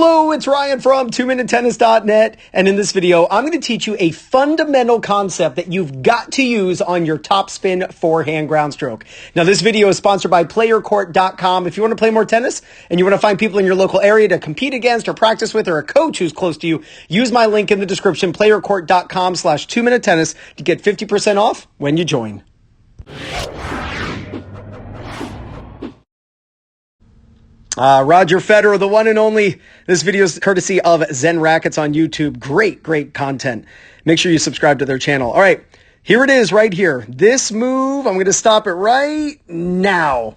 Hello, it's Ryan from 2minutetennis.net, and in this video, I'm going to teach you a fundamental concept that you've got to use on your topspin forehand ground stroke. Now, this video is sponsored by playercourt.com. If you want to play more tennis and you want to find people in your local area to compete against or practice with, or a coach who's close to you, use my link in the description, playercourt.com/2minutetennis, to get 50% off when you join. Roger Federer, the one and only. This video is courtesy of Zen Rackets on YouTube. Great content. Make sure you subscribe to their channel. All right, here it is right here. This move, I'm going to stop it right now.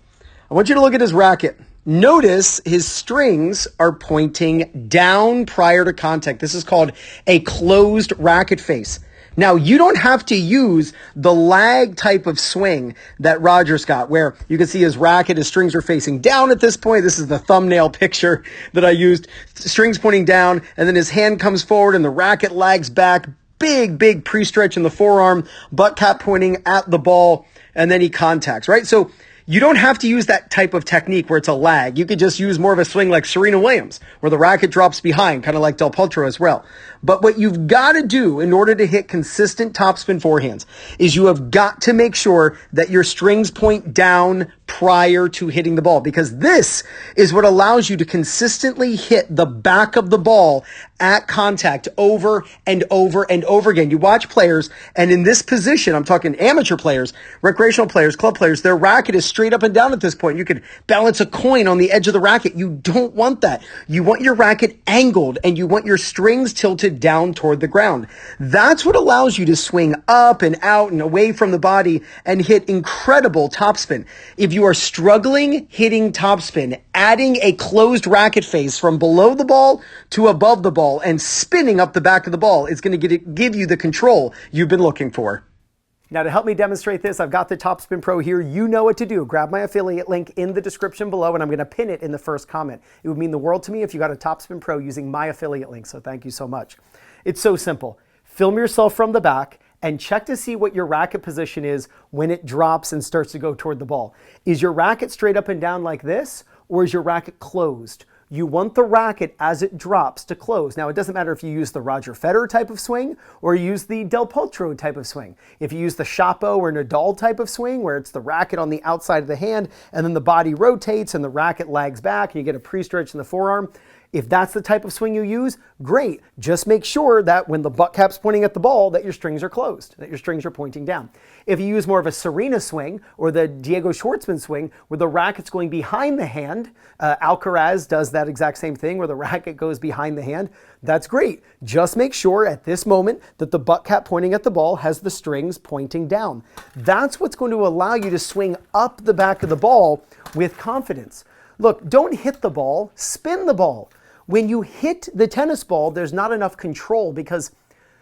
I want you to look at his racket. Notice his strings are pointing down prior to contact. This is called a closed racket face. Now, you don't have to use the lag type of swing that Roger's got, where you can see his racket, his strings are facing down at this point. This is the thumbnail picture that I used. Strings pointing down, and then his hand comes forward and the racket lags back. Big pre-stretch in the forearm, butt cap pointing at the ball, and then he contacts, right? So you don't have to use that type of technique where it's a lag. You could just use more of a swing like Serena Williams, where the racket drops behind, kind of like Del Potro as well. But what you've got to do in order to hit consistent topspin forehands is you have got to make sure that your strings point down prior to hitting the ball, because this is what allows you to consistently hit the back of the ball at contact over and over and over again. You watch players, and in this position, I'm talking amateur players, recreational players, club players, their racket is straight up and down at this point. You could balance a coin on the edge of the racket. You don't want that. You want your racket angled, and you want your strings tilted down toward the ground. That's what allows you to swing up and out and away from the body and hit incredible topspin. If you are struggling hitting topspin, adding a closed racket face from below the ball to above the ball and spinning up the back of the ball is going to give you the control you've been looking for. Now, to help me demonstrate this, I've got the Topspin Pro here. You know what to do. Grab my affiliate link in the description below, and I'm going to pin it in the first comment. It would mean the world to me if you got a Topspin Pro using my affiliate link, so thank you so much. It's so simple. Film yourself from the back and check to see what your racket position is when it drops and starts to go toward the ball. Is your racket straight up and down like this, or is your racket closed? You want the racket as it drops to close. Now, it doesn't matter if you use the Roger Federer type of swing or you use the Del Potro type of swing. If you use the Shapo or Nadal type of swing, where it's the racket on the outside of the hand and then the body rotates and the racket lags back and you get a pre-stretch in the forearm, if that's the type of swing you use, great. Just make sure that when the butt cap's pointing at the ball, that your strings are closed, that your strings are pointing down. If you use more of a Serena swing or the Diego Schwartzman swing, where the racket's going behind the hand, Alcaraz does that exact same thing where the racket goes behind the hand, that's great. Just make sure at this moment that the butt cap pointing at the ball has the strings pointing down. That's what's going to allow you to swing up the back of the ball with confidence. Look, don't hit the ball, spin the ball. When you hit the tennis ball, there's not enough control, because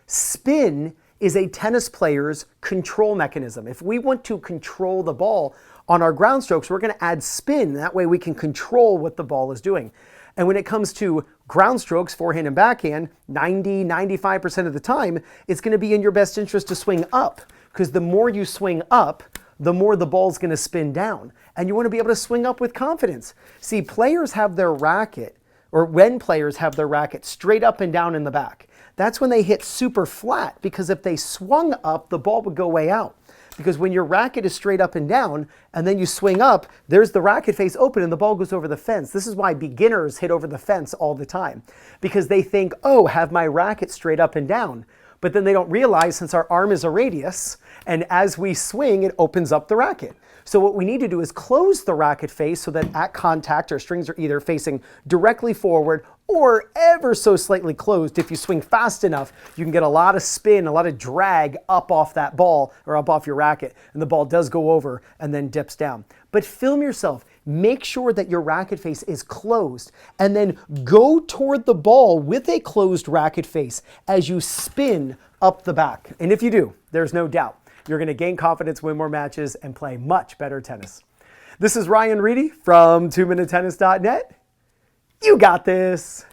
spin is a tennis player's control mechanism. If we want to control the ball on our ground strokes, we're going to add spin. That way we can control what the ball is doing. And when it comes to ground strokes, forehand and backhand, 90–95% of the time, it's going to be in your best interest to swing up, because the more you swing up, the more the ball's going to spin down. And you want to be able to swing up with confidence. See, players have their racket, or when players have their racket straight up and down in the back, that's when they hit super flat, because if they swung up, the ball would go way out. Because when your racket is straight up and down, and then you swing up, there's the racket face open and the ball goes over the fence. This is why beginners hit over the fence all the time, because they think, oh, have my racket straight up and down. But then they don't realize, since our arm is a radius, and as we swing, it opens up the racket. So what we need to do is close the racket face so that at contact, our strings are either facing directly forward or ever so slightly closed. If you swing fast enough, you can get a lot of spin, a lot of drag up off that ball or up off your racket, and the ball does go over and then dips down. But film yourself. Make sure that your racket face is closed, and then go toward the ball with a closed racket face as you spin up the back. And if you do, there's no doubt you're going to gain confidence, win more matches, and play much better tennis. This is Ryan Reedy from 2minutetennis.net. You got this.